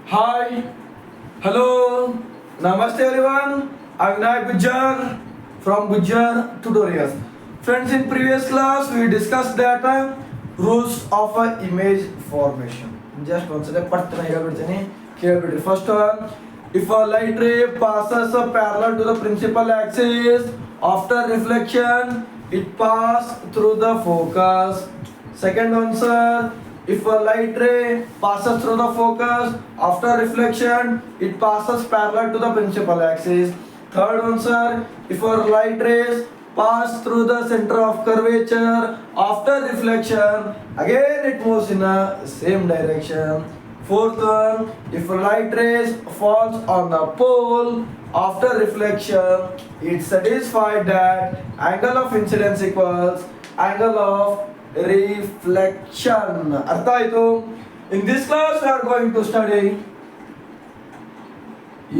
Hi, hello, namaste everyone. I'm Vinayak Gujjar from Gujjar Tutorials. Friends, in previous class we discussed that rules of image formation. Just once again, ಹೇಳ್ಬಿಡ್ತೀನಿ. First one, if a light ray passes parallel to the principal axis after reflection, it passes through the focus. Second one, sir, if a light ray passes through the focus after reflection, it passes parallel to the principal axis. Third one, sir, if a light rays pass through the center of curvature after reflection, again it moves in a same direction. Fourth one, if a light rays falls on the pole after reflection, it's satisfied that angle of incidence equals angle of reflection. ಅರ್ಥ ಆಯ್ತು? In this class we are going to study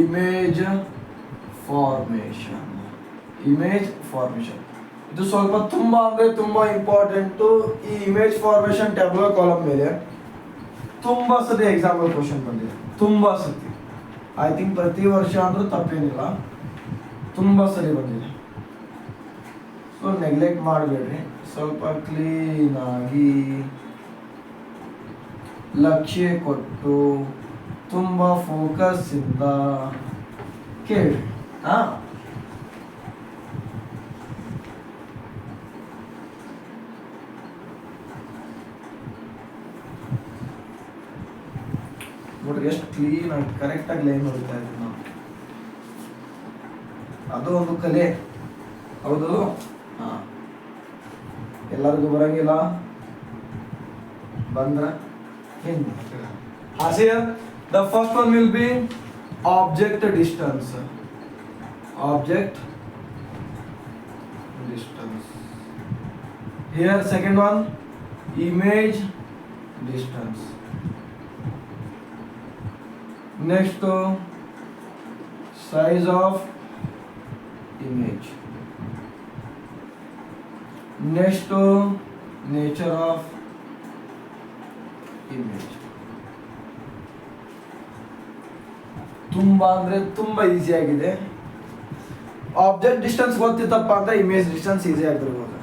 image formation. Image formation. ಇದು ಸ್ವಲ್ಪ ತುಂಬಾ important. ಈ image formation tableau column ಮೇಲೆ ತುಂಬಾ ಸತಿ example question ಬಂದಿದೆ. ತುಂಬಾ ಸತಿ, ಐ ಥಿಂಕ್ ಪ್ರತಿ ವರ್ಷ ಅಂದ್ರೂ ತಪ್ಪೇನಿಲ್ಲ, ತುಂಬಾ ಸರಿ ಬಂದಿದೆ. ಸೊ ನೆಗ್ಲೆಕ್ಟ್ ಮಾಡಬೇಡ್ರಿ, ಸ್ವಲ್ಪ ಕ್ಲೀನ್ ಆಗಿ ಲಕ್ಷ್ಯ ಕೊಟ್ಟು ತುಂಬಾ ಫೋಕಸ್ ಇಂದ ಕೇಳಿ. ನೋಡ್ರಿ ಎಷ್ಟು ಕ್ಲೀನ್ ಆಗಿ ಕರೆಕ್ಟ್ ಆಗಿ ಲೈನ್ ಹೊಡಿತಾ ಇದ್ದೀವಿ ನಾವು. ಅದು ಒಂದು ಕಲೆ, ಹೌದು. ಎಲ್ಲರಿಗೂ ಬರಂಗಿಲ್ಲ, ಬಂದ್ರ ಹಿಂಗೆ. The first one will be object distance. Object distance. Here second one, image distance. Next, size of image. Next, nature of image. ತುಂಬಾ ಅಂದ್ರೆ ತುಂಬಾ ಈಸಿ ಆಗಿದೆ. ಆಬ್ಜೆಕ್ಟ್ ಡಿಸ್ಟೆನ್ಸ್ ಗೊತ್ತಿತ್ತಪ್ಪ ಅಂತ ಇಮೇಜ್ ಡಿಸ್ಟೆನ್ಸ್ ಈಸಿ ಆಗಿ ಬರೆಯಬಹುದು.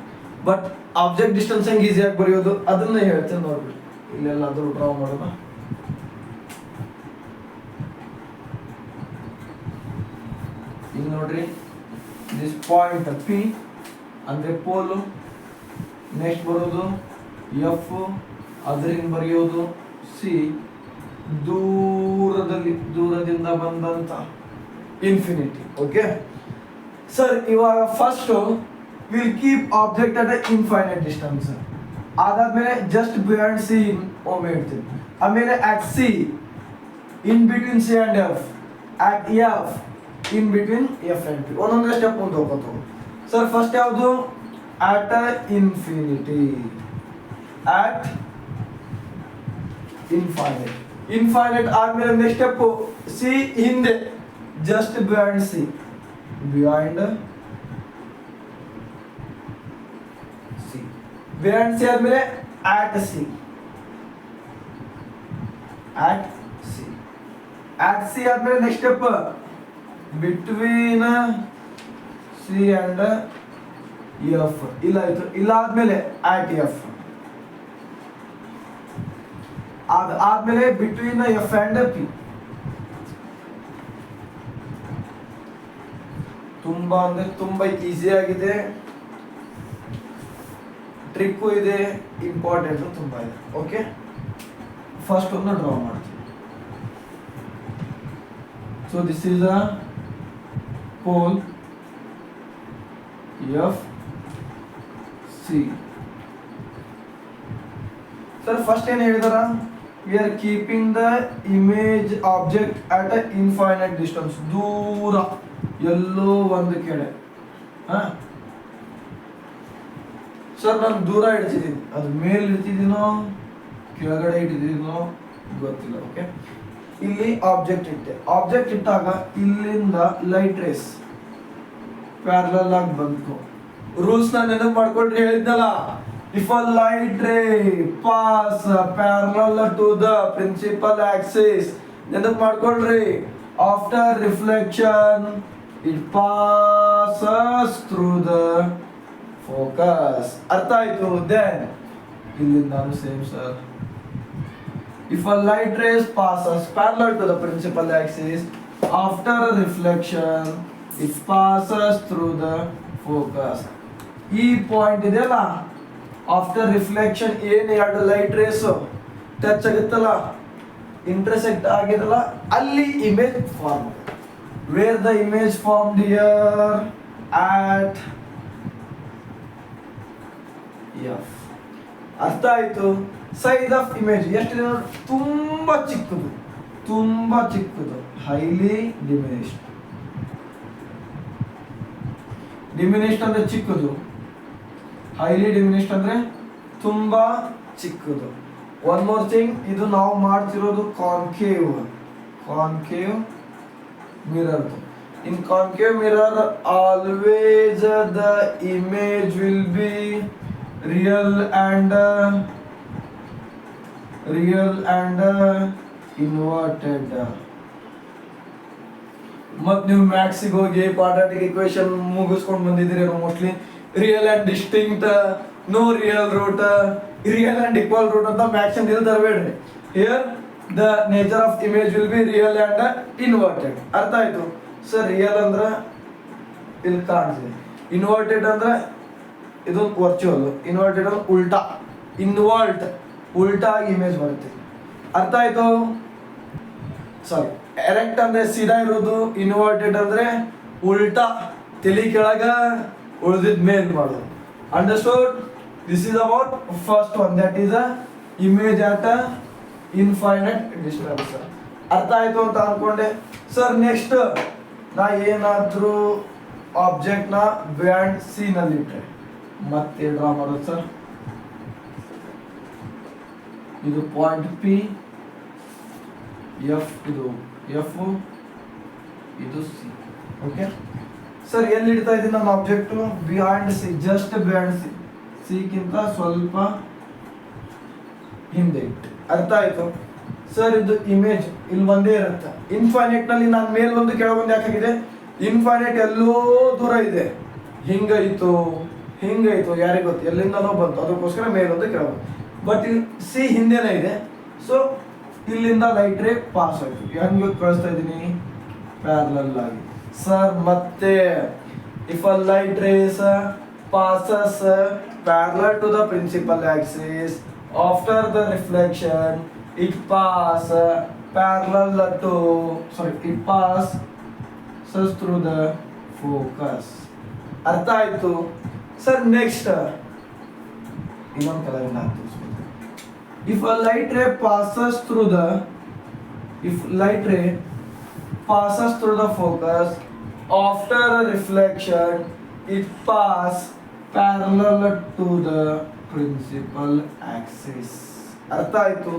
ಬಟ್ ಆಬ್ಜೆಕ್ಟ್ ಡಿಸ್ಟೆನ್ಸ್ ಹೆಂಗೆ easy ಆಗಿ ಬರೆಯೋದು ಅದನ್ನ ಹೇಳ್ತೀನಿ ನೋಡ್ಬಿಡಿ. ಇಲ್ಲೆಲ್ಲಾದ್ರೂ ಡ್ರಾ ಮಾಡೋಣ. ಇಲ್ಲಿ ನೋಡ್ರಿ, ದಿಸ್ ಪಾಯಿಂಟ್ ಪಿ ಅಂದ್ರೆ ಪೋಲು. ನೆಕ್ಸ್ಟ್ ಬರೋದು ಎಫ್, ಅದರಿಂದ ಬರೆಯೋದು ಸಿ, ದೂರದಿಂದ ಬಂದಂತ ಇನ್ಫಿನಿಟಿ. ಓಕೆ ಸರ್, ಇವಾಗ first will keep object at infinite distance. ಅದಾದ್ಮೇಲೆ ಜಸ್ಟ್ ಬಿಯಾಂಡ್ ಸಿ ಒಮ್ಮೆ ಇಡ್ತೀನಿ. ಆಮೇಲೆ at C, in between C and F, at F, in between F and P. ಒಂದೊಂದೇ ಸ್ಟೆಪ್ ಮುಂದೆ ಹೋಗ್ಬೋದು. ಸರ್ ಫಸ್ಟ್ ಯಾವುದು? At infinity, at infinite. Infinite ಆದ್ಮೇಲೆ next step C ಹಿಂದೆ, just beyond C, beyond C. Beyond C ಆದ್ಮೇಲೆ at C, at C. At C ಆದ್ಮೇಲೆ next step between C and F. ಇಲ್ಲ ಆಯ್ತು. ಇಲ್ಲ ಆದ್ಮೇಲೆ ಅಟ್ ಎಫ್. ಆದ್ಮೇಲೆ ಬಿಟ್ವೀನ್ ಎಫ್ ಅಂಡ್ ಪಿ. ತುಂಬಾ ಅಂದ್ರೆ ತುಂಬಾ ಈಸಿ ಆಗಿದೆ, ಟ್ರಿಕ್ಕು ಇದೆ, ಇಂಪಾರ್ಟೆಂಟ್ ತುಂಬಾ ಇದೆ. ಓಕೆ, ಫಸ್ಟ್ ಒಂದು ಡ್ರಾ ಮಾಡ್ತೀವಿ. So this is a pole F C. Sir, first ಏನು ಹೇಳಿದಾರ? We are keeping the image object at a infinite distance. ದೂರ ಎಲ್ಲೋ ಒಂದು ಕಡೆ. ಸರ್ ನಾನು ದೂರ ಇಡ್ತಿದ್ದೀನಿ, ಅದು ಮೇಲೆ ಇಡ್ತಿದ್ದೀನೋ ಕೆಳಗಡೆ ಇಟ್ಟಿದ್ದೀನೋ ಗೊತ್ತಿಲ್ಲ. ಓಕೆ, ಇಲ್ಲಿ ಆಬ್ಜೆಕ್ಟ್ ಇಟ್ಟೆ. ಆಬ್ಜೆಕ್ಟ್ ಇಟ್ಟಾಗ ಇಲ್ಲಿಂದ ಲೈಟ್ ರೇಸ್ ಪ್ಯಾರಲಲ್ ಆಗಿ ಬಂತು. ರೂಲ್ಸ್ ನಾನು ನೆನಪು ಮಾಡ್ಕೊಳ್ರಿ, ಹೇಳಿದ್ನಲ್ಲ. If a light ray pass parallel to the principal axis ನೆನಪು ಮಾಡ್ಕೊಳ್ರಿ. After reflection it passes through the focus. ಅರ್ಥ ಆಯ್ತು? ದೆನ್ ಇಲ್ಲಿಂದ same sir. If a light rays passes parallel to the principal axis after a reflection, it passes through the focus. ಈ point ಇದೆಯಲ್ಲ, after reflection ಏನು ಎರಡು light rays touch ಆಗುತ್ತಲ್ಲ, intersect ಆಗಿರಲ್ಲ, ಅಲ್ಲಿ image form. Where the image formed here at F. ಅರ್ಥ ಆಯ್ತು? Size of image ಎಷ್ಟಿದೆ? ತುಂಬಾ ಚಿಕ್ಕದು, ತುಂಬಾ ಚಿಕ್ಕದು, ಹೈಲಿ ಡಿಮಿನಿಷ್ಡ್. ಡಿಮಿನಿಷ್ಡ್ ಅಂದ್ರೆ ಚಿಕ್ಕದು, ಹೈಲಿ ಡಿಮಿನಿಷ್ಡ್ ಅಂದ್ರೆ ತುಂಬಾ ಚಿಕ್ಕದು. ಒನ್ ಮೋರ್ ಥಿಂಗ್, ಇದು ನಾವು ಮಾಡ್ತಿರೋದು concave mirror. In concave mirror always the image will be real and inverted. ಮತ್ ನೀವು ಮ್ಯಾಕ್ಸಿಗೆ ಹೋಗಿ ಕ್ವಾಡ್ರಾಟಿಕ್ ಇಕ್ವೇಶನ್ ಮುಗಿಸ್ಕೊಂಡು ಬಂದಿದ್ದೀರಿ mostly. Real and distinct, no real root, real and equal root ಅಂತ ಮ್ಯಾಕ್ಸ್ ಅಂತ ಇಲ್ಲಿ ತರಬೇಡ್ರಿ. Here the nature of image will be real and inverted. ಅರ್ಥ ಆಯ್ತು ಸರ್? ರಿಯಲ್ ಅಂದ್ರೆ ಇಲ್ಲಿ ಕಾಣಿಸಿದೆ, ಇನ್ವರ್ಟೆಡ್ ಅಂದ್ರೆ ಇದು ವರ್ಚುವಲ್, ಇನ್ವರ್ಟೆಡ್ ಅಂದ್ರೆ ಉಲ್ಟಾ. ಉಲ್ಟಾ ಆಗಿ ಇಮೇಜ್ ಬರುತ್ತೆ. ಅರ್ಥ ಆಯ್ತು? ಸಾರಿ, ಎರೆಕ್ಟ್ ಅಂದ್ರೆ ಸೀದಾ ಇರೋದು, ಇನ್ವರ್ಟೆಡ್ ಅಂದ್ರೆ ಉಲ್ಟಾ, ತಲೆ ಕೆಳಗ ಉಳಿದಿದ್ ಮೇಲ್ ಮಾಡೋದು. Understood? This is about first one, that is a image at a infinite distance. ಅರ್ಥ ಆಯ್ತು ಅಂತ ಅನ್ಕೊಂಡೆ ಸರ್. ನೆಕ್ಸ್ಟ್, ನಾ ಏನಾದ್ರೂ ಆಬ್ಜೆಕ್ಟ್ ನ ಬ್ಯಾಂಡ್ ಸಿ ನಲ್ಲಿ ಇಟ್ಟರೆ ಮತ್ತೆ ಡ್ರಾ ಮಾಡೋದು ಸರ್. ಇದು ಪಾಯಿಂಟ್ ಪಿ, ಎಫ್, ಇದು ಎಫ್, ಇದು ಸಿ. ಓಕೆ ಸರ್, ಎಲ್ಲಿ ಇಡ್ತಾ ಇದ್ದೀನಿ ನಮ್ಮ object? Behind C, just behind C, ಸಿಗಿಂತ ಸ್ವಲ್ಪ ಹಿಂದೆ ಇಟ್ಟು. ಅರ್ಥ ಆಯ್ತು ಸರ್? ಇದು ಇಮೇಜ್ ಇಲ್ಲಿ ಒಂದೇ ಇರುತ್ತೆ. ಇನ್ಫೈನೈಟ್ ನಲ್ಲಿ ನಾನು ಮೇಲೊಂದು ಕೆಳಗೊಂದು ಯಾಕಾಗಿದೆ? ಇನ್ಫೈನೈಟ್ ಎಲ್ಲೋ ದೂರ ಇದೆ, ಹಿಂಗಾಯ್ತು ಯಾರಿಗೆ ಗೊತ್ತು, ಎಲ್ಲಿಂದನೋ ಬಂತು, ಅದಕ್ಕೋಸ್ಕರ ಮೇಲೊಂದು ಕೆಳಗೊಂದು. ಬಟ್ ಇಲ್ಲಿ ಸಿ ಹಿಂದೆನೇ ಇದೆ. ಸೊ ಇಲ್ಲಿಂದ ಲೈಟ್ ರೇ ಪಾಸ್ ಆಯ್ತು. ಹೆಂಗೆ ಕಳಿಸ್ತಾ ಇದ್ದೀನಿ? ಪ್ಯಾರಲಲ್ ಆಗಿ ಸರ್. ಮತ್ತೆ if a light rays passes parallel to the principal axis after the reflection, it passes through the focus. ಅರ್ಥ ಆಯ್ತು ಸರ್? ನೆಕ್ಸ್ಟ್ ಇನ್ನೊಂದು colour if light ray passes through the focus after a reflection, it pass parallel to the principal axis. ಅರ್ಥ ಆಯ್ತು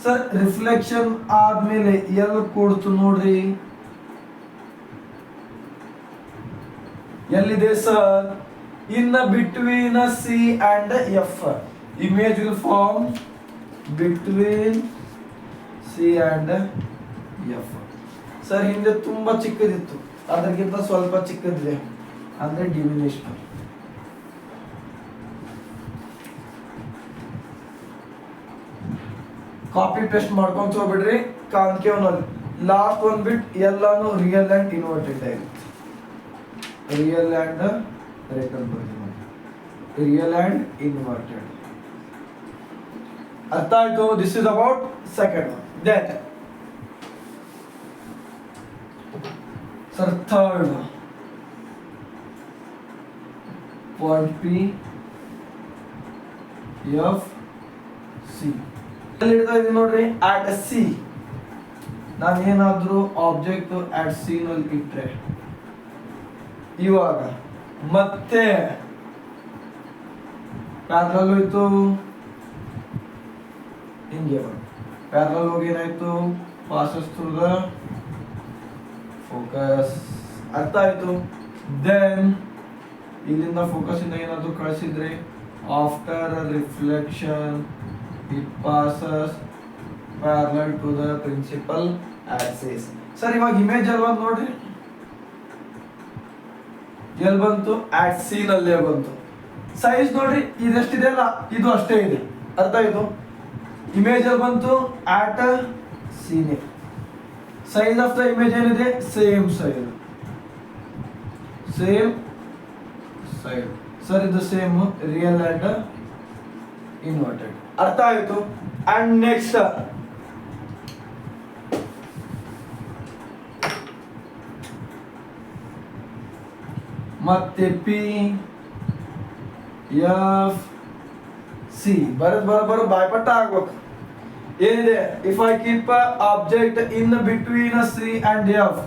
sir? Reflection ಆದ್ಮೇಲೆ ಎಲ್ಲಿ ಕೊಡ್ತು ನೋಡ್ರಿ, ಎಲ್ಲಿದೆ sir? In between C and F. Image will form between C and F. Sir ಹಿಂದೆ ತುಂಬಾ ಚಿಕ್ಕದಿತ್ತು, ಅದಕ್ಕಿಂತ ಸ್ವಲ್ಪ ಚಿಕ್ಕದಿದೆ ಅಂದ್ರೆ ಡಿಮಿನಿಷ್ಡ್. ಕಾಪಿ ಪೇಸ್ಟ್ ಮಾಡ್ಕೊಂತ ಹೋಗ್ಬಿಡ್ರಿ. ಕಾನ್ಕೇವ್ ನಲ್ಲಿ ಲಾಸ್ಟ್ ಒಂದ್ ಬಿಟ್ ಎಲ್ಲಾನು ರಿಯಲ್ ಅಂಡ್ ಇನ್ವರ್ಟೆಡ್ ಆಗಿರುತ್ತೆ. Real and inverted. ಅರ್ಥ ಆಯ್ತು? This is about second one. Then sir third point P, F, C. ಎಲ್ಲಿ ಇಡ್ತಾ ಇದೀನಿ ನೋಡ್ರಿ? At C. ನಾನು ಏನಾದ್ರೂ ಆಬ್ಜೆಕ್ಟ್ ಆಟ್ ಸಿ ನಲ್ಲಿ ಇಟ್ರೆ ಇವಾಗ ಮತ್ತೆ ಪ್ಯಾರಲಲ್ ಹೋಯ್ತು, ಹಿಂಗೆ ಪ್ಯಾರಲಲ್ ಹೋಗಿ ಏನಾಯ್ತು? Passes through the focus. ಅರ್ಥ ಆಯ್ತು? ದೆನ್ ಇಲ್ಲಿಂದ ಫೋಕಸ್ ಇಂದ ಏನಾದ್ರು ಕಳಿಸಿದ್ರೆ after reflection it passes parallel to the principal axis. Sir ಇವಾಗ ಇಮೇಜ್ ಅಲ್ಲಿ ಬಂದು ನೋಡ್ರಿ, ಎಲ್ಲಿ ಬಂತು? ಆಟ್ ಸಿ ನಲ್ಲೇ ಬಂತು. ಸೈಜ್ ನೋಡ್ರಿ, ಇದೆಷ್ಟಿದೆ ಅಲ್ಲ ಇದು ಅಷ್ಟೇ ಇದೆ, ಅರ್ಥ ಆಯ್ತು? ಇಮೇಜ್ ಅಲ್ಲಿ ಬಂತು ಆಟ್ ಸಿನೇ. ಸೈಜ್ ಆಫ್ ದ ಇಮೇಜ್ ಏನಿದೆ? Same size, same side. Sir ಇದು ಸೇಮ್ ರಿಯಲ್ ಅಂಡ್ ಇನ್ವರ್ಟೆಡ್, ಅರ್ಥ ಆಯ್ತು? ಅಂಡ್ ನೆಕ್ಸ್ಟ್ ಮತ್ತೆ ಪಿ ಎಫ್ ಸಿ ಬರೋ ಬಾಯ್ಪಟ್ಟ ಆಗ್ಬೇಕು. ಏನಿದೆ? If I keep object in between C and F,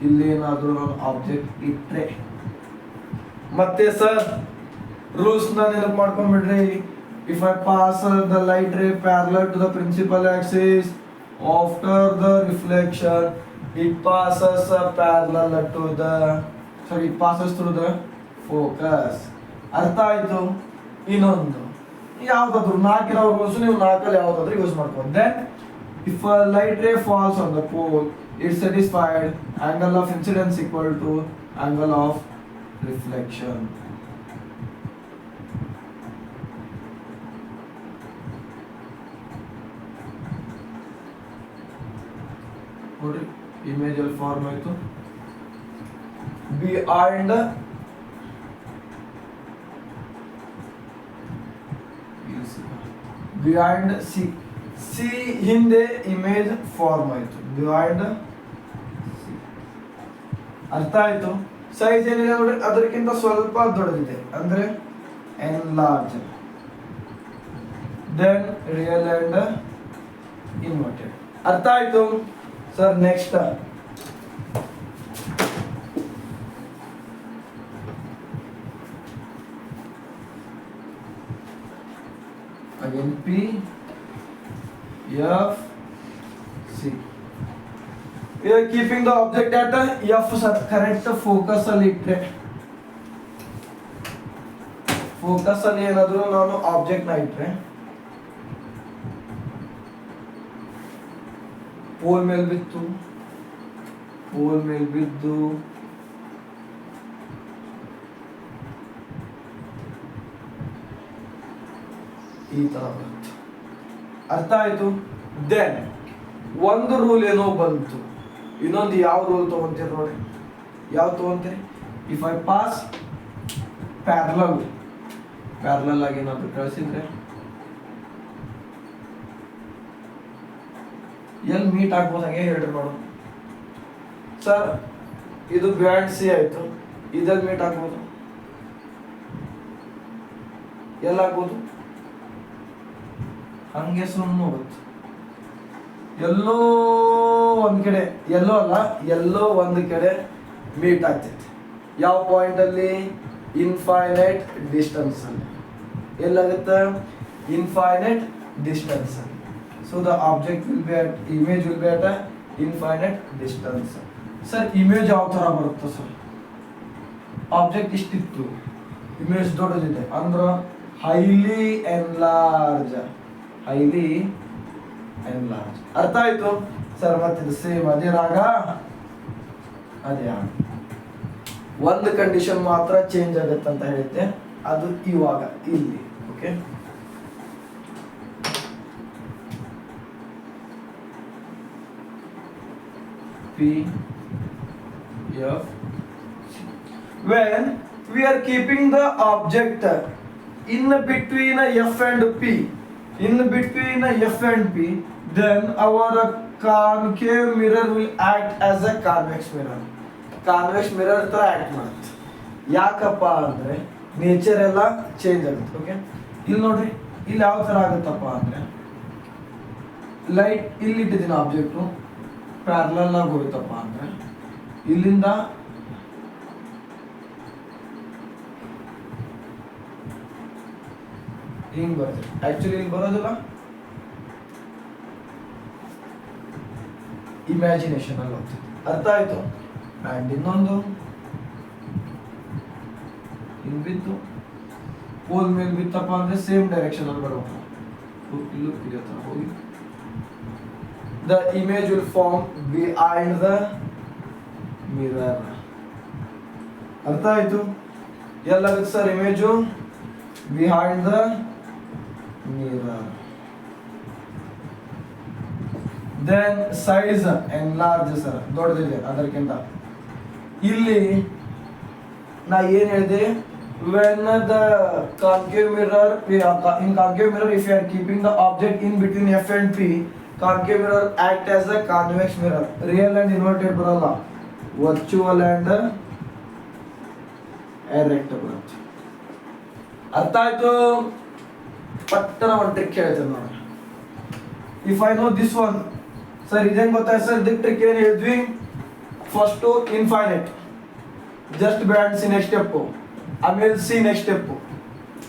ಇಲ್ಲಿ ಏನಾದ್ರೂ ನಾನು ಆಬ್ಜೆಕ್ಟ್ ಇಟ್ರೆ ಮತ್ತೆ ಸರ್ ರೂಲ್ಸ್ ನ ನೆನಪು ಮಾಡ್ಕೊಂಡ್ಬಿಡ್ರಿ. If I pass the light ray parallel to the principal axis after the reflection it passes parallel to the it passes through the focus, ಅರ್ಥ ಆಯ್ತು? ಇನ್ನೊಂದು ಯಾವ್ದಾದ್ರು ನಾಲ್ಕಿರೋ ರೂಲ್ಸ್ ನೀವು ನಾಲ್ಕಲ್ಲಿ ಯಾವ್ದಾದ್ರು ಯೂಸ್ ಮಾಡ್ಕೊಂಡು. Then if light ray falls on the pole it satisfied angle of incidence equal to angle of reflection. ನೋಡ್ರಿ image ಅಲ್ಲಿ form ಆಯ್ತು. ಬಿಹೈಂಡ್ ಬಿಹೈಂಡ್ ಸಿ, ಸಿ ಹಿಂದೆ ಇಮೇಜ್ ಫಾರ್ಮ್ ಆಯ್ತು. ಬಿಹೈಂಡ್ ಸಿ, ಅರ್ಥ ಆಯ್ತು? ಸೈಜ್ ಏನಿದೆ ನೋಡ್ರಿ ಅದಕ್ಕಿಂತ ಸ್ವಲ್ಪ ದೊಡ್ಡದಿದೆ ಅಂದ್ರೆ enlarge. Then real and inverted, ಅರ್ಥ ಆಯ್ತು? Sir next again P F C. We are keeping the object at F sir, correct focus ಅಲ್ಲಿ ಇಟ್ರೆ. ಫೋಕಸ್ ಅಲ್ಲಿ ಏನಾದರೂ ನಾನು ಆಬ್ಜೆಕ್ಟ್ ನ ಇಟ್ರೆ ಪೋಲ್ ಮೇಲೆ ಬಿತ್ತು, ಪೋಲ್ ಮೇಲೆ ಬಿದ್ದು ಈ ತರ ಬರುತ್ತೆ, ಅರ್ಥ ಆಯ್ತು? ದೆನ್ ಒಂದು ರೂಲ್ ಏನೋ ಬಂತು, ಇನ್ನೊಂದು ಯಾವ ರೂಲ್ ತಗೊಂತೀರಿ ನೋಡಿ? ಯಾವ ತಗೊಂತೀರಿ? ಇಫ್ ಐ ಪಾಸ್ ಪ್ಯಾರಲಲ್ ಆಗಿ ಏನಾದ್ರು ಕಳಿಸಿದ್ರೆ ಎಲ್ಲಿ ಮೀಟ್ ಆಗ್ಬೋದು ಹಂಗೆ ಹೇಳ್ರಿ ನೋಡು. ಸರ್ ಇದು ಬಿಹೈಂಡ್ ಸಿ ಆಯ್ತು, ಇದಲ್ಲಿ ಮೀಟ್ ಆಗ್ಬೋದು, ಎಲ್ಲಾಗ್ಬೋದು? ಹಂಗೆ ಸುಮ್ಮನೆ ಹೋಗುತ್ತೆ, ಎಲ್ಲೋ ಒಂದ್ ಕಡೆ, ಎಲ್ಲೋ ಅಲ್ಲ ಎಲ್ಲೋ ಒಂದು ಕಡೆ ಮೀಟ್ ಆಗ್ತೈತಿ. ಯಾವ ಪಾಯಿಂಟ್ ಅಲ್ಲಿ? ಇನ್ಫೈನೈಟ್ ಡಿಸ್ಟೆನ್ಸ್ ಅಲ್ಲಿ. ಎಲ್ಲಾಗುತ್ತೆ? ಇನ್ಫೈನೈಟ್ ಡಿಸ್ಟೆನ್ಸ್ ಅಲ್ಲಿ. So the object will be at image will be at infinite distance. Sir image ಯಾವ ತರ ಬರುತ್ತೆ ಸರ್? ಆಬ್ಜೆಕ್ಟ್ ಇಷ್ಟಿತ್ತು, ಇಮೇಜ್ ದೊಡ್ಡದಿದೆ ಅಂದ್ರೆ ಹೈಲಿ ಎನ್ಲಾರ್ಜ್, ಅರ್ಥ ಆಯ್ತು? ಸರ್ ಮತ್ತೆ ಸೇಮ್ ಅದೇ ರಾಗ ಅದೇ ಆಗ, ಒಂದು ಕಂಡೀಷನ್ ಮಾತ್ರ ಚೇಂಜ್ ಆಗುತ್ತೆ ಅಂತ ಹೇಳಿದ್ದೆ, ಅದು ಇವಾಗ ಇಲ್ಲಿ. Okay, P F. When we are keeping the object in between F and P, then our concave mirror will act as a convex mirror. Convex mirror ತರ ಆಕ್ಟ್ ಮಾಡುತ್ತೆ. ಯಾಕಪ್ಪ ಅಂದ್ರೆ ನೇಚರ್ ಎಲ್ಲ ಚೇಂಜ್ ಆಗುತ್ತೆ. ಓಕೆ, ಇಲ್ಲಿ ನೋಡ್ರಿ, ಇಲ್ಲಿ ಯಾವ ತರ ಆಗುತ್ತಪ್ಪ ಅಂದ್ರೆ ಲೈಟ್ ಇಲ್ಲಿ ಇಟ್ಟಿದ್ದೀನಿ ಆಬ್ಜೆಕ್ಟು, ಪ್ಯಾರಲಲ್ ಆಗಿ ಹೋಯ್ತಪ್ಪ ಅಂದ್ರೆ ಇಲ್ಲಿಂದ ಹಿಂಗ್ ಬರ್ತದೆ. ಆಕ್ಚುಲಿ ಇಲ್ಲಿ ಬರೋದಿಲ್ಲ, ಇಮ್ಯಾಜಿನೇಷನ್ ಅಲ್ಲಿ ಹೋಗ್ತದೆ, ಅರ್ಥ ಆಯ್ತು? ಅಂಡ್ ಇನ್ನೊಂದು ಹಿಂಗ್ ಬಿತ್ತು, ಪೋಲ್ ಮೇಲೆ ಬಿತ್ತಪ್ಪ ಅಂದ್ರೆ ಸೇಮ್ ಡೈರೆಕ್ಷನ್ ಅಲ್ಲಿ ಬರ್ಬೇಕು, ಇಲ್ಲೂ ಇದೇ ತರ ಹೋಗಿ the image will form behind the mirror. ಅರ್ಥ ಆಯ್ತು? ಎಲ್ಲಾಗುತ್ತೆ sir image behind the mirror. Then size enlarge sir, ದೊಡ್ಡದಿದೆ ಅದಕ್ಕಿಂತ. ಇಲ್ಲಿ ನಾ ಏನ್ ಹೇಳಿದೆ, when the concave mirror in concave mirror if you are keeping the object in between f and p, concave mirror act as a convex mirror. Real and inverted ಬರಲ್ಲ, virtual and erect ಬರುತ್ತೆ. ಅರ್ಥ ಆಯ್ತು? ಪಟ್ಟಣ ಒಂದು trick ಹೇಳ್ತೇನೆ ನೋಡಿ. If I know this one, sir ಇದೇನು ಗೊತ್ತಾಯ್ತು ಸರ್, ಇದಕ್ಕೆ ಟ್ರಿಕ್ ಏನು ಹೇಳಿದ್ವಿ, first infinite, just band C next step, ಆಮೇಲೆ ಸಿ ನೆಕ್ಸ್ಟ್ ಸ್ಟೆಪ್ಪು.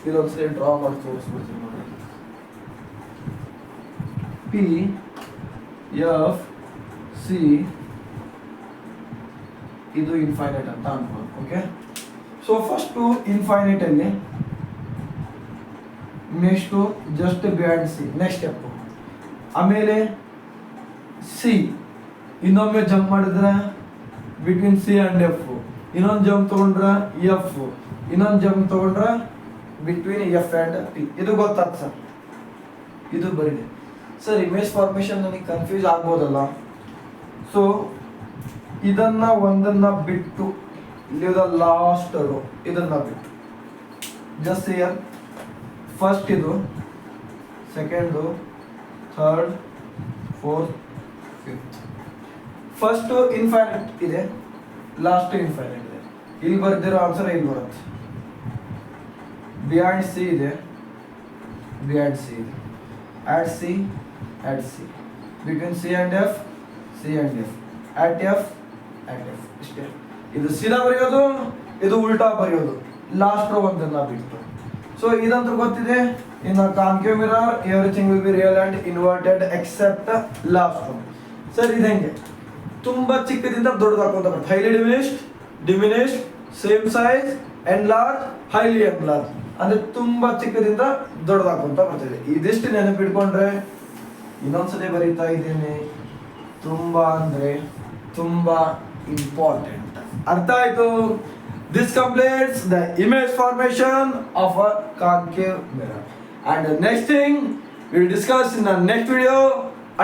ಇದೊಂದ್ಸರಿ ಡ್ರಾ ಮಾಡಿ ತೋರಿಸ್ಬಿಡ್ತೀನಿ ನೋಡಿ. ಪಿ ಎಫ್ ಸಿ ಇದು ಇನ್ಫೈನೈಟ್ ಅಂತ ಅನ್ಕೊಂಡು. ಓಕೆ, ಸೊ ಫಸ್ಟು ಇನ್ಫೈನೈಟ್ ಅಲ್ಲಿ, next just band C next step, ಆಮೇಲೆ ಸಿ ಇನ್ನೊಮ್ಮೆ ಜಂಪ್ ಮಾಡಿದ್ರೆ ಬಿಟ್ವೀನ್ ಸಿ ಆ್ಯಂಡ್ ಎಫ್, ಇನ್ನೊಂದು ಜಂಪ್ ತೊಗೊಂಡ್ರೆ ಎಫ್, ಇನ್ನೊಂದು ಜಂಪ್ ತೊಗೊಂಡ್ರೆ ಬಿಟ್ವೀನ್ ಎಫ್ ಆ್ಯಂಡ್ ಪಿ. ಇದು ಗೊತ್ತಾಗ್ತದೆ ಸರ್, ಇದು ಬರೀದೆ ಸರ್. ಇಮೇಜ್ ಫಾರ್ಮೇಷನ್ ನನಗೆ ಕನ್ಫ್ಯೂಸ್ ಆಗ್ಬೋದಲ್ಲ, ಸೊ ಇದನ್ನ ಒಂದನ್ನ ಬಿಟ್ಟು ಇಲ್ಲಿ ಲಾಸ್ಟ್ ರೋ ಇದನ್ನ ಬಿಟ್ಟು ಜಸ್ಟ್ ಇಯರ್ ಫಸ್ಟ್ ಇದು, second, third, fourth, fifth. First infinite ಇದೆ, ಲಾಸ್ಟ್ ಇನ್ಫೈನೈಟ್ ಇದೆ. ಇಲ್ಲಿ ಬರ್ದಿರೋ ಆನ್ಸರ್ ಇಲ್ಲಿ ಬರುತ್ತೆ. ಬಿಯಾಂಡ್ ಸಿ ಇದೆ, ಬಿಯಾಂಡ್ ಸಿ ಇದೆ, at C, at C, between C and F, C and F, at F, at F. ಇಷ್ಟೇ. ಇದು ಸೀದಾ ಬರೆಯೋದು, ಇದು ಉಲ್ಟಾ ಬರೆಯೋದು, ಲಾಸ್ಟ್ ರೋ ಒಂದನ್ನ ಬಿಟ್ಟು. ಸೊ ಇದಂತೂ ಗೊತ್ತಿದೆ. ಇನ್ನು concave mirror everything will be real and inverted except last row. Sir ಇದು ಹೆಂಗೆ, ತುಂಬಾ ಚಿಕ್ಕದಿಂದ ದೊಡ್ಡದಾಕೊಂತ ಬರುತ್ತೆ. Highly diminished, diminished, same size, enlarge, highly enlarge, ಅಂದ್ರೆ ತುಂಬಾ ಚಿಕ್ಕದಿಂದ ದೊಡ್ಡದಾಕೊಂತ ಬರ್ತದೆ. ಇದಿಷ್ಟು ನೆನಪಿಟ್ಕೊಂಡ್ರೆ, ಇನ್ನೊಂದ್ಸತಿ ಬರೀತಾ ಇದ್ದೇನೆ, ತುಂಬಾ ಅಂದ್ರೆ ತುಂಬಾ ಇಂಪಾರ್ಟೆಂಟ್. ಅರ್ಥ ಆಯ್ತು? This completes the image formation of a concave mirror. And the next thing we will discuss in the next video.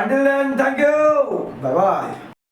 Until then, thank you. Bye bye.